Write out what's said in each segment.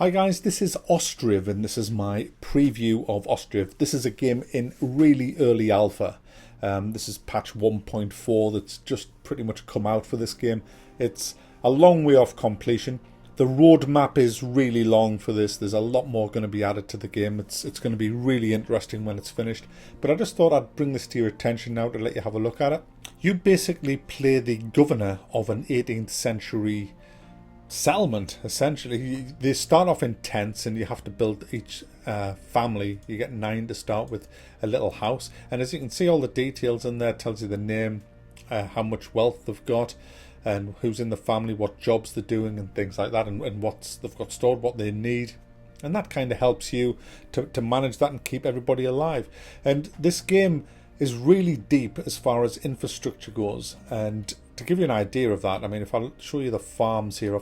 Hi guys, this is Ostriv and this is my preview of Ostriv. This is a game in really early alpha. This is patch 1.4 that's just pretty much come out for this game. It's a long way off completion. The roadmap is really long for this. There's a lot more going to be added to the game. It's going to be really interesting when it's finished. But I just thought I'd bring this to your attention now to let you have a look at it. You basically play the governor of an 18th century settlement, essentially. They start off in tents and you have to build each family. You get 9 to start with a little house, and as you can see, all the details in there tells you the name, how much wealth they've got and who's in the family, what jobs they're doing and things like that, and what they've got stored, what they need, and that kind of helps you to manage that and keep everybody alive. And this game is really deep as far as infrastructure goes, and to give you an idea of that, I mean, if I show you the farms here,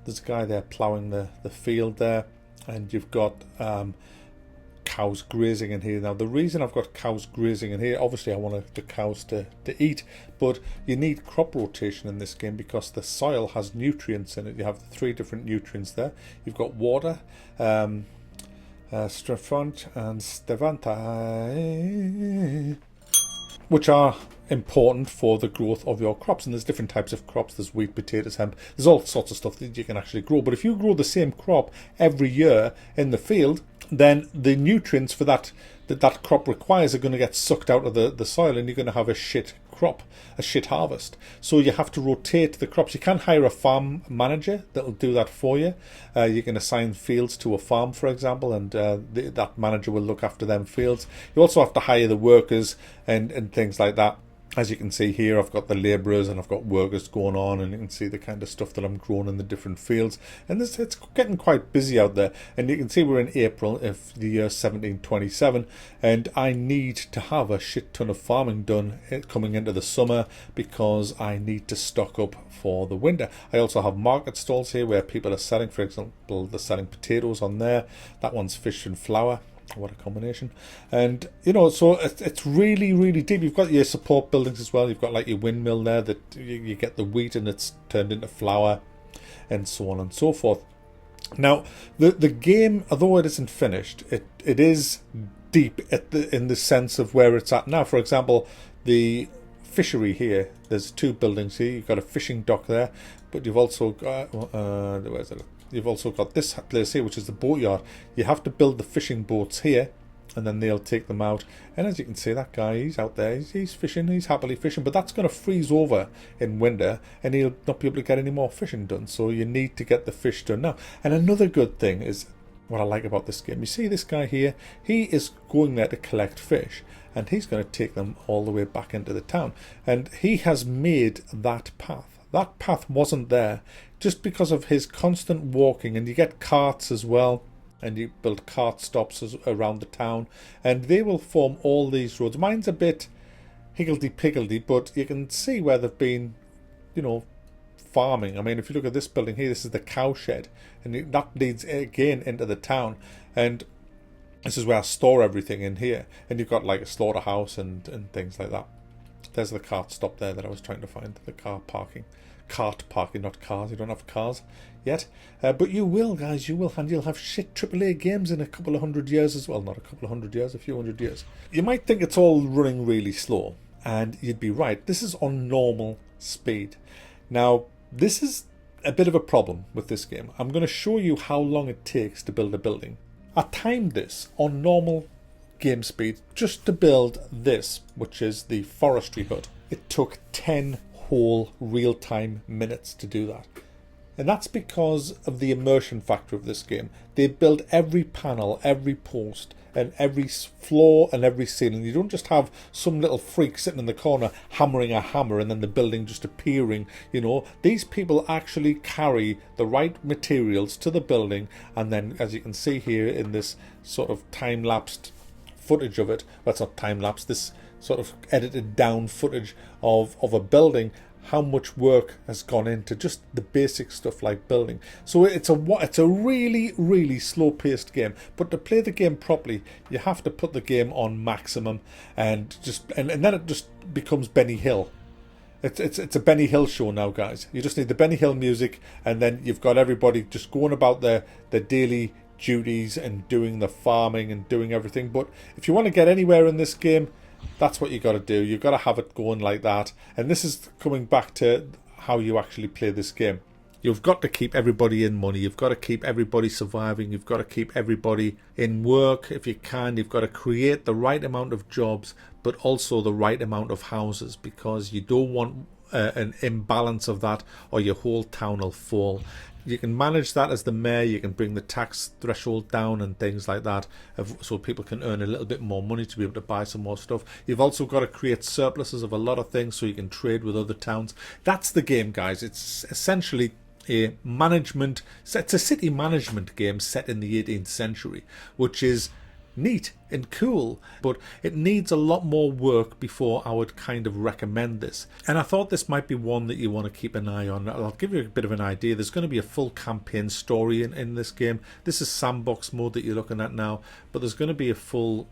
there's a guy there ploughing the field there, and you've got cows grazing in here. Now, the reason I've got cows grazing in here, obviously I want the cows to eat, but you need crop rotation in this game because the soil has nutrients in it. You have 3 different nutrients there. You've got water, Strefont and Stevanta, which are important for the growth of your crops. And there's different types of crops. There's wheat, potatoes, hemp. There's all sorts of stuff that you can actually grow. But if you grow the same crop every year in the field, then the nutrients for that crop requires are going to get sucked out of the soil, and you're going to have a shit crop, a shit harvest. So you have to rotate the crops. You can hire a farm manager that'll do that for you. You can assign fields to a farm, for example, and that manager will look after them fields. You also have to hire the workers and things like that. As you can see here, I've got the labourers and I've got workers going on, and you can see the kind of stuff that I'm growing in the different fields. And it's getting quite busy out there. And you can see we're in April of the year 1727, and I need to have a shit ton of farming done coming into the summer because I need to stock up for the winter. I also have market stalls here where people are selling, for example, they're selling potatoes on there. That one's fish and flour. What a combination. And so it's really, really deep. You've got your support buildings as well. You've got like your windmill there that you get the wheat and it's turned into flour, and so on and so forth. Now the game, although it isn't finished, it is deep in the sense of where it's at now. For example, the fishery here, there's 2 buildings here. You've got a fishing dock there, but you've also got where's it? You've also got this place here, which is the boatyard. You have to build the fishing boats here, and then they'll take them out. And as you can see, that guy, he's out there, he's fishing, he's happily fishing, but that's going to freeze over in winter, and he'll not be able to get any more fishing done. So you need to get the fish done now. And another good thing is, what I like about this game, you see this guy here, he is going there to collect fish, and he's going to take them all the way back into the town. And he has made that path. That path wasn't there just because of his constant walking, and you get carts as well, and you build cart stops around the town, and they will form all these roads. Mine's a bit higgledy-piggledy, but you can see where they've been, farming. I mean, if you look at this building here, this is the cow shed, and that leads again into the town, and this is where I store everything in here, and you've got like a slaughterhouse and things like that. There's the cart stop there that I was trying to find, the cart parking, not cars. You don't have cars yet, but you will, guys. You will, and you'll have shit AAA games in a couple of 100 years as well. Not a couple of 100 years, a few 100 years. You might think it's all running really slow, and you'd be right. This is on normal speed. Now, this is a bit of a problem with this game. I'm going to show you how long it takes to build a building. I timed this on normal game speed just to build this, which is the forestry hut. It took 10 whole real-time minutes to do that, and that's because of the immersion factor of this game. They build every panel, every post, and every floor and every ceiling. You don't just have some little freak sitting in the corner hammering a hammer and then the building just appearing. These people actually carry the right materials to the building, and then, as you can see here in this sort of time-lapsed footage of it, that's not time-lapse, this sort of edited down footage of a building, how much work has gone into just the basic stuff like building. So it's a really, really slow-paced game, but to play the game properly, you have to put the game on maximum, and then it just becomes Benny Hill. It's a Benny Hill show now, guys. You just need the Benny Hill music, and then you've got everybody just going about their daily duties and doing the farming and doing everything. But if you want to get anywhere in this game, that's what you got to do. You've got to have it going like that. And this is coming back to how you actually play this game. You've got to keep everybody in money. You've got to keep everybody surviving. You've got to keep everybody in work if you can. You've got to create the right amount of jobs, but also the right amount of houses, because you don't want an imbalance of that, or your whole town will fall. You can manage that as the mayor. You can bring the tax threshold down and things like that, so people can earn a little bit more money to be able to buy some more stuff. You've also got to create surpluses of a lot of things so you can trade with other towns. That's the game, guys. It's essentially it's a city management game set in the 18th century, which is neat and cool, but it needs a lot more work before I would kind of recommend this. And I thought this might be one that you want to keep an eye on. I'll give you a bit of an idea. There's going to be a full campaign story in this game. This is sandbox mode that you're looking at now, but there's going to be a full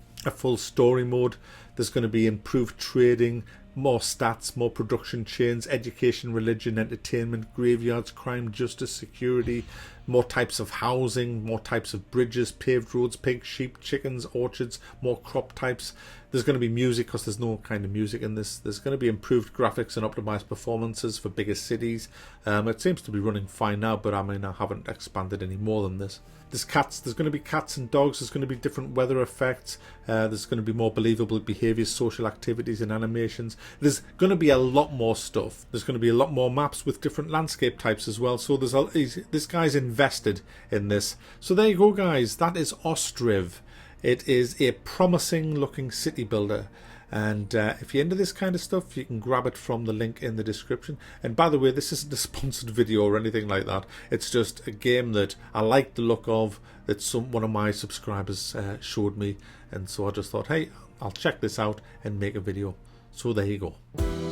story mode. There's going to be improved trading, more stats, more production chains, education, religion, entertainment, graveyards, crime, justice, security, more types of housing, more types of bridges, paved roads, pigs, sheep, chickens, orchards, more crop types. There's going to be music, because there's no kind of music in this. There's going to be improved graphics and optimized performances for bigger cities. It seems to be running fine now, but I mean, I haven't expanded any more than this. There's cats. There's going to be cats and dogs. There's going to be different weather effects. There's going to be more believable behaviors, social activities and animations. There's going to be a lot more stuff. There's going to be a lot more maps with different landscape types as well. So this guy's invested in this. So there you go, guys. That is Ostriv. It is a promising looking city builder. And if you're into this kind of stuff, you can grab it from the link in the description. And by the way, this isn't a sponsored video or anything like that. It's just a game that I like the look of, that one of my subscribers showed me. And so I just thought, hey, I'll check this out and make a video. So there you go.